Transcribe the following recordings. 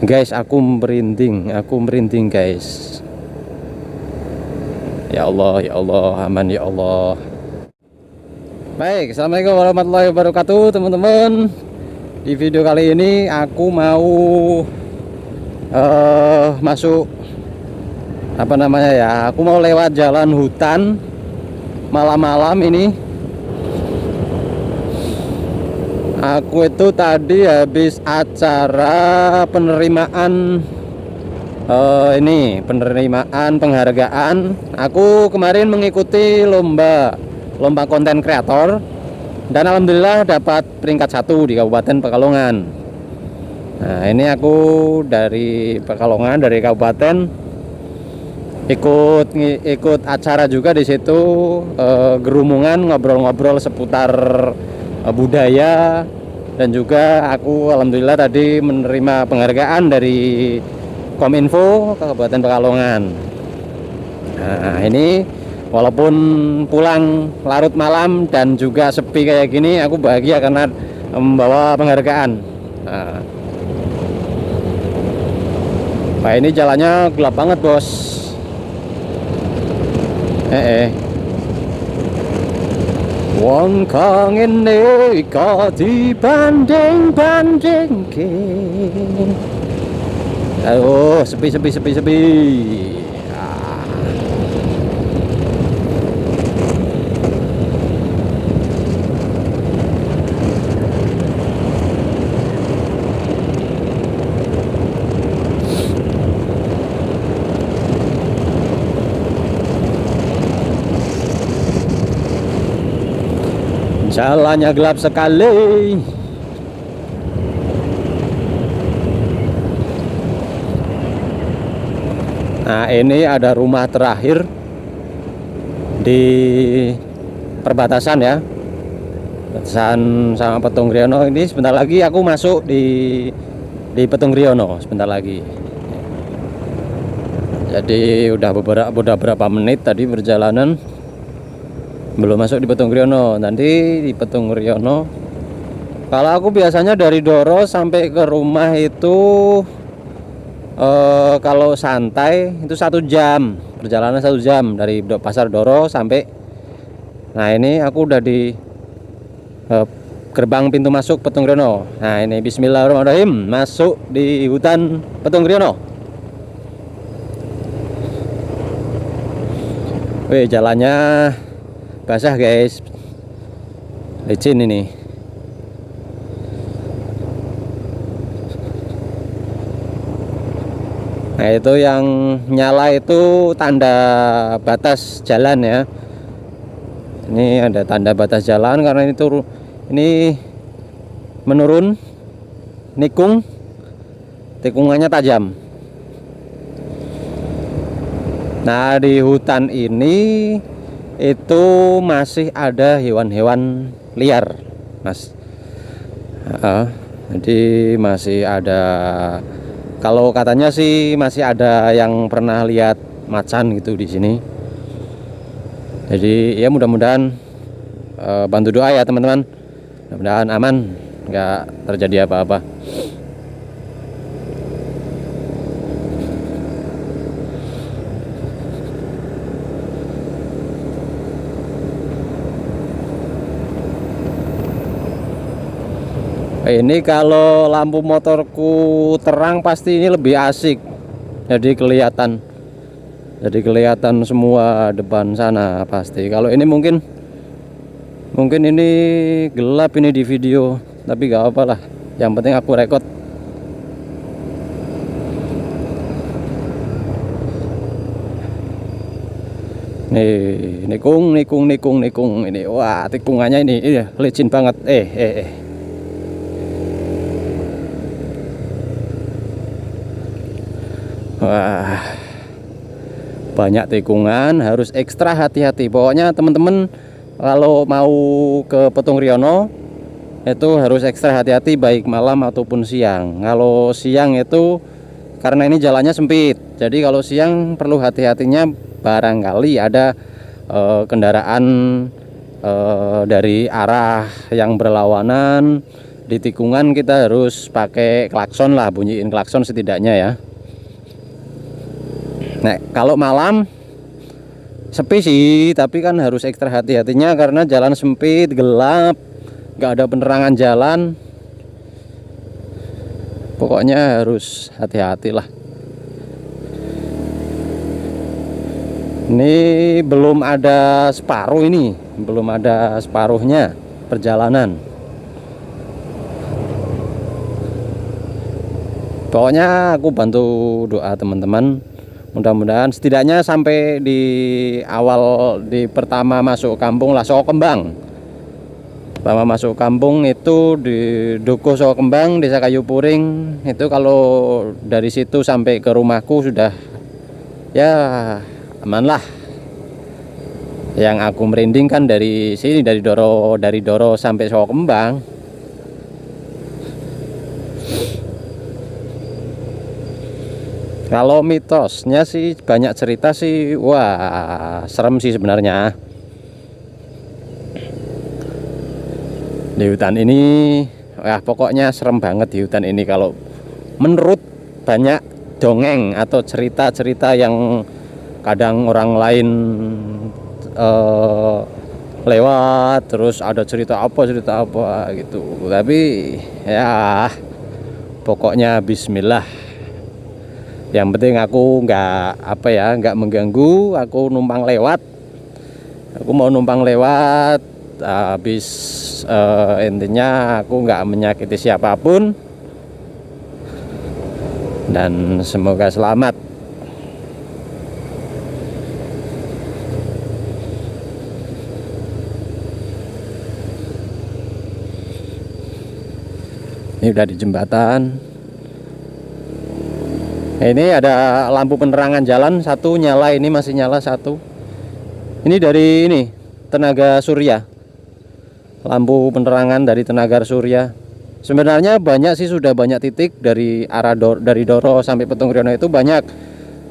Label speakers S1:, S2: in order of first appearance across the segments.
S1: Guys, aku merinding guys. Ya Allah, ya Allah, aman ya Allah. Baik, assalamualaikum warahmatullahi wabarakatuh teman-teman. Di video kali ini aku mau masuk apa namanya ya, aku mau lewat jalan hutan malam-malam ini. Aku itu tadi habis acara penerimaan penerimaan penghargaan. Aku kemarin mengikuti lomba konten kreator dan alhamdulillah dapat peringkat 1 di Kabupaten Pekalongan. Nah, ini aku dari Pekalongan, dari kabupaten, ikut acara juga di situ, gerumungan ngobrol-ngobrol seputar budaya, dan juga aku alhamdulillah tadi menerima penghargaan dari Kominfo Kabupaten Pekalongan. Nah, ini walaupun pulang larut malam dan juga sepi kayak gini, aku bahagia karena membawa penghargaan. Nah, ini jalannya gelap banget bos. Wong kang ngene kok dibanding-bandingke. Aduh, sepi. Jalannya gelap sekali. Nah, ini ada rumah terakhir di perbatasan ya, perbatasan sama Petung Riono. Ini sebentar lagi aku masuk di Petung Riono sebentar lagi. Jadi udah beberapa menit tadi perjalanan, belum masuk di Petung Riono. Nanti di Petung Riono, kalau aku biasanya dari Doro sampai ke rumah itu kalau santai itu 1 jam, perjalanan 1 jam dari pasar Doro sampai. Nah, ini aku udah di gerbang pintu masuk Petung Riono. Nah, ini bismillahirrahmanirrahim, masuk di hutan Petung Riono. Wih, jalannya basah guys, licin ini. Nah, itu yang nyala itu tanda batas jalan ya. Ini ada tanda batas jalan karena ini menurun, tikungannya tajam. Nah, di hutan ini itu masih ada hewan-hewan liar, Mas. Jadi masih ada, kalau katanya sih masih ada yang pernah lihat macan gitu di sini. Jadi ya mudah-mudahan bantu doa ya teman-teman. Mudah-mudahan aman, nggak terjadi apa-apa. Ini kalau lampu motorku terang pasti ini lebih asik. Jadi kelihatan semua depan sana pasti. Kalau ini mungkin ini gelap ini di video, tapi gak apa lah. Yang penting aku rekod. Nih, nikung ini. Wah, tikungannya ini licin banget. Wah, banyak tikungan, harus ekstra hati-hati. Pokoknya teman-teman kalau mau ke Petung Riono itu harus ekstra hati-hati, baik malam ataupun siang. Kalau siang itu karena ini jalannya sempit, jadi kalau siang perlu hati-hatinya, barangkali ada kendaraan dari arah yang berlawanan di tikungan kita harus pakai klakson lah, bunyiin klakson setidaknya ya. Nah, kalau malam sepi sih, tapi kan harus ekstra hati-hatinya karena jalan sempit, gelap, nggak ada penerangan jalan. Pokoknya harus hati-hati lah. Ini belum ada separuh, ini belum ada separuhnya perjalanan. Pokoknya aku bantu doa teman-teman, mudah-mudahan setidaknya sampai di awal, di pertama masuk kampung lah, Soko Kembang. Pertama masuk kampung itu di Dukuh Soko Kembang, Desa Kayu Puring. Itu kalau dari situ sampai ke rumahku sudah ya aman lah. Yang aku merinding kan dari sini, dari Doro sampai Soko Kembang. Kalau mitosnya sih banyak cerita sih, wah serem sih sebenarnya. Di hutan ini, wah pokoknya serem banget di hutan ini. Kalau menurut banyak dongeng atau cerita-cerita yang kadang orang lain lewat, terus ada cerita apa gitu. Tapi ya pokoknya Bismillah. Yang penting aku nggak mengganggu. Aku numpang lewat. Aku mau numpang lewat. Habis intinya aku nggak menyakiti siapapun. Dan semoga selamat. Ini udah di jembatan. Ini ada lampu penerangan jalan satu nyala, ini masih nyala satu. Ini dari ini tenaga surya. Lampu penerangan dari tenaga surya. Sebenarnya banyak sih, sudah banyak titik dari arah dari Doro sampai Petung Kriono itu banyak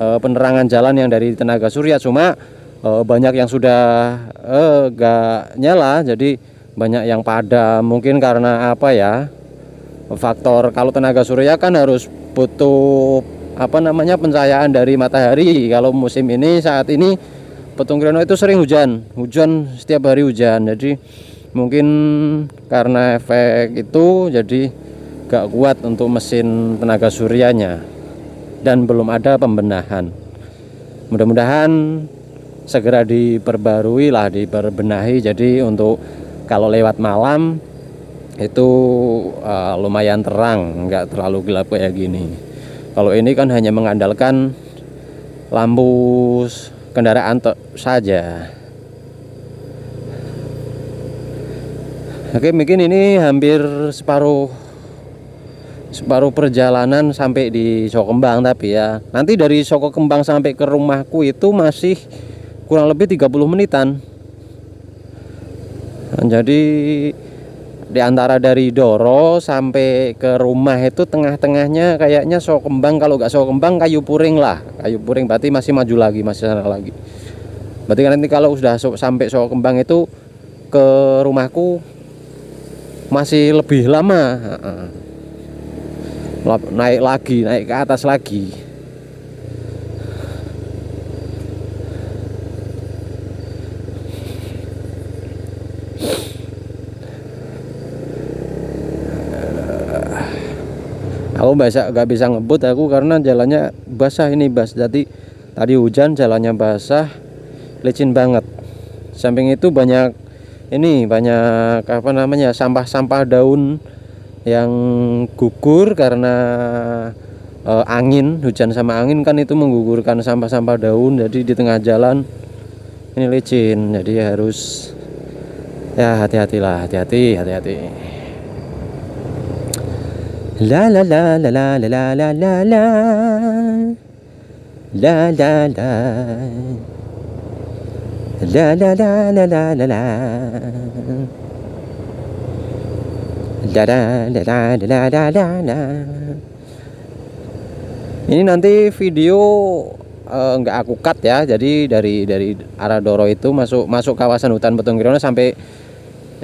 S1: penerangan jalan yang dari tenaga surya. Cuma banyak yang sudah gak nyala, jadi banyak yang padam. Mungkin karena apa ya? Faktor kalau tenaga surya kan harus butuh pencahayaan dari matahari. Kalau musim ini, saat ini Petung Kriono itu sering hujan setiap hari hujan. Jadi mungkin karena efek itu jadi gak kuat untuk mesin tenaga suryanya dan belum ada pembenahan. Mudah-mudahan segera diperbenahi. Jadi untuk kalau lewat malam itu lumayan terang, nggak terlalu gelap kayak gini. Kalau ini kan hanya mengandalkan lampu kendaraan saja. Oke, mungkin ini hampir separuh perjalanan sampai di Soko Kembang. Tapi ya nanti dari Soko Kembang sampai ke rumahku itu masih kurang lebih 30 menitan. Jadi di antara dari Doro sampai ke rumah itu tengah-tengahnya kayaknya Soko Kembang. Kalau nggak Soko Kembang, Kayu Puring lah. Kayu Puring berarti masih maju lagi, masih sana lagi. Berarti kan nanti kalau sudah sampai Soko Kembang itu ke rumahku masih lebih lama. Naik ke atas lagi. Aku gak bisa ngebut aku karena jalannya basah ini, Jadi tadi hujan, jalannya basah, licin banget. Samping itu banyak sampah-sampah daun yang gugur karena angin, hujan sama angin kan itu menggugurkan sampah-sampah daun. Jadi di tengah jalan ini licin, jadi harus ya hati-hati. La la la la la la la la la la la la la la la la la la la Ini nanti video nggak aku cut ya. Jadi dari arah Doro itu masuk kawasan hutan Petung Kriono sampai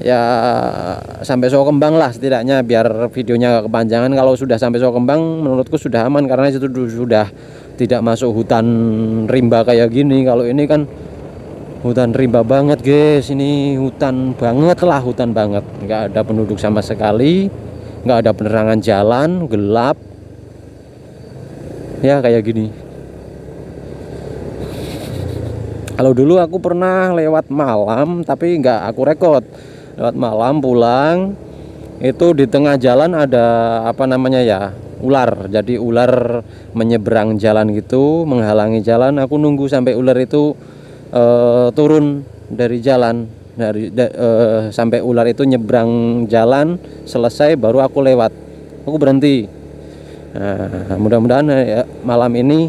S1: ya sampai Soho Kembang lah setidaknya, biar videonya gak kepanjangan. Kalau sudah sampai Soho Kembang menurutku sudah aman, karena itu sudah tidak masuk hutan rimba kayak gini. Kalau ini kan hutan rimba banget guys, ini hutan banget lah, hutan banget, nggak ada penduduk sama sekali, nggak ada penerangan jalan, gelap ya kayak gini. Kalau dulu aku pernah lewat malam tapi nggak aku rekod, lewat malam pulang itu di tengah jalan ada apa namanya ya, ular. Jadi ular menyeberang jalan gitu, menghalangi jalan. Aku nunggu sampai ular itu turun dari jalan, sampai ular itu nyebrang jalan selesai baru aku lewat, aku berhenti. Nah, mudah-mudahan ya, malam ini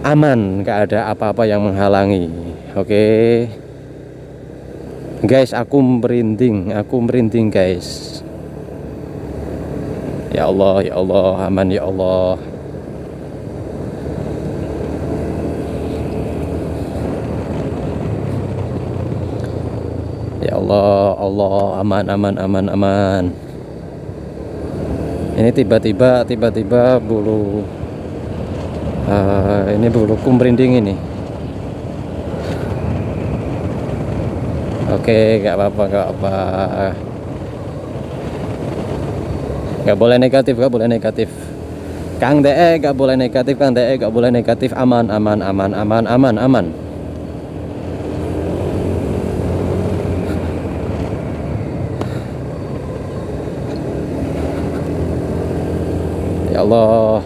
S1: aman, gak ada apa-apa yang menghalangi. Oke guys, aku merinding guys. Ya Allah, ya Allah, aman ya Allah. Ya Allah, Allah, aman, aman, aman, aman. Ini tiba-tiba bulu ini buluku merinding ini. Oke, gak apa-apa, gak apa. Gak boleh negatif, gak boleh negatif. Kang DE gak boleh negatif, Kang DE gak boleh negatif. Aman, aman, aman, aman, aman, aman. Ya Allah.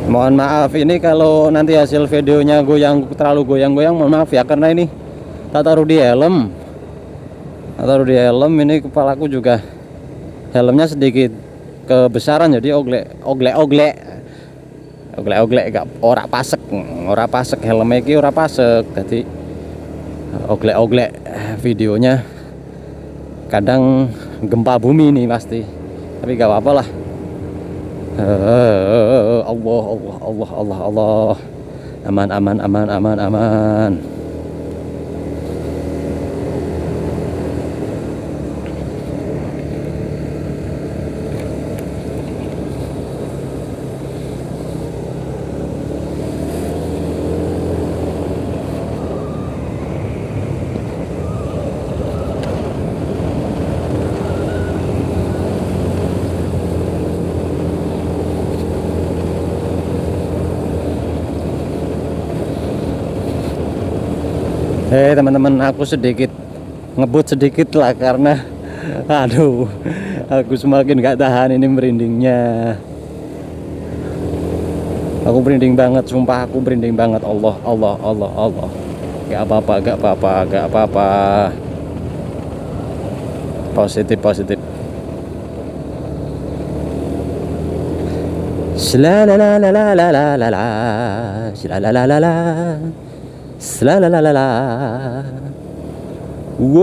S1: Mohon maaf ini kalau nanti hasil videonya terlalu goyang-goyang, mohon maaf ya, karena ini tak taruh di helm. Ini kepalaku juga helmnya sedikit kebesaran, jadi oglek gak ora pasek helmnya iki ora pasek, jadi oglek videonya. Kadang gempa bumi nih pasti, tapi gak apa-apa lah. Allah, aman. Teman-teman, aku sedikit ngebut sedikit lah, karena aduh, aku semakin gak tahan ini merindingnya. Aku merinding banget, sumpah aku merinding banget. Allah. Gak apa-apa. Positif. Slalalala. Wow.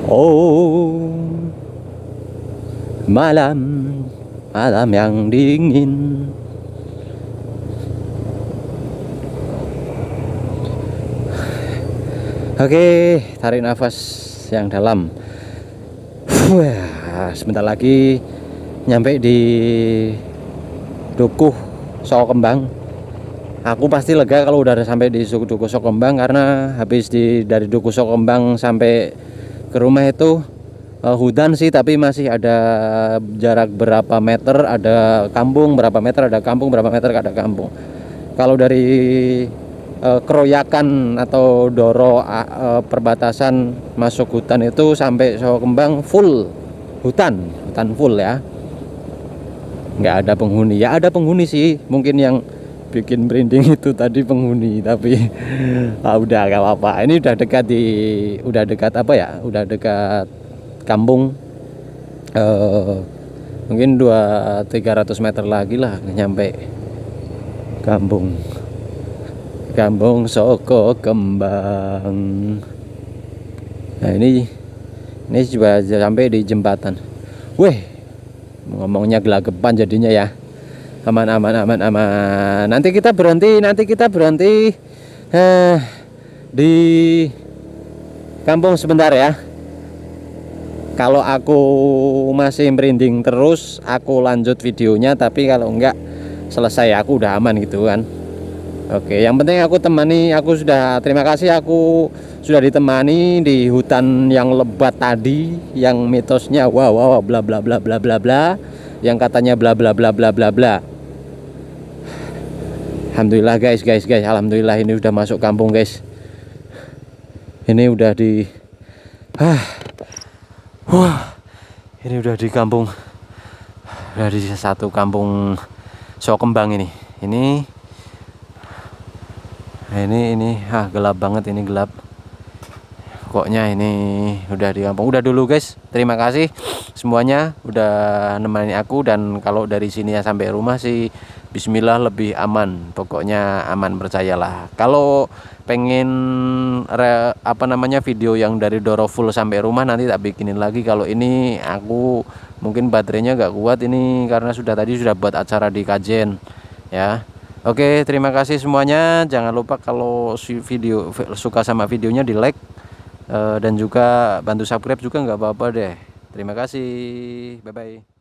S1: Oh, malam yang dingin. Oke, tarik nafas yang dalam. Sebentar lagi nyampe di Dukuh Soho Kembang. Aku pasti lega kalau udah sampai di Dukuh Soho Kembang, karena habis dari Dukuh Soho Kembang sampai ke rumah itu hutan sih, tapi masih ada jarak berapa meter ada kampung, berapa meter ada kampung, berapa meter ada kampung. Kalau dari keroyakan atau doro perbatasan masuk hutan itu sampai Soho Kembang full hutan full ya, nggak ada penghuni. Ya ada penghuni sih, mungkin yang bikin merinding itu tadi penghuni, tapi udah gak apa-apa. Ini udah dekat apa ya, udah dekat kampung, mungkin 200-300 meter lagi lah nyampe. Kampung Kampung Soko Kembang. Nah ini juga sampai di jembatan. Weh, ngomongnya gelagapan jadinya ya. Aman. Nanti kita berhenti di kampung sebentar ya. Kalau aku masih merinding terus, aku lanjut videonya. Tapi kalau enggak selesai, aku udah aman gitu kan. Oke, yang penting aku sudah terima kasih, aku sudah ditemani di hutan yang lebat tadi, yang mitosnya wow bla bla bla bla bla bla, yang katanya bla bla bla bla bla bla. Alhamdulillah guys, alhamdulillah ini udah masuk kampung guys. Ini udah di ini udah di kampung, udah di satu kampung Soko Kembang ini. Ini gelap banget, ini gelap. Pokoknya ini udah di kampung. Udah dulu guys. Terima kasih semuanya udah nemenin aku, dan kalau dari sini ya sampai rumah sih bismillah lebih aman. Pokoknya aman, percayalah. Kalau pengen video yang dari Doro full sampai rumah nanti tak bikinin lagi. Kalau ini aku mungkin baterainya gak kuat ini karena tadi sudah buat acara di Kajen ya. Oke, terima kasih semuanya. Jangan lupa kalau suka sama videonya di like, dan juga bantu subscribe juga nggak apa-apa deh. Terima kasih, bye bye.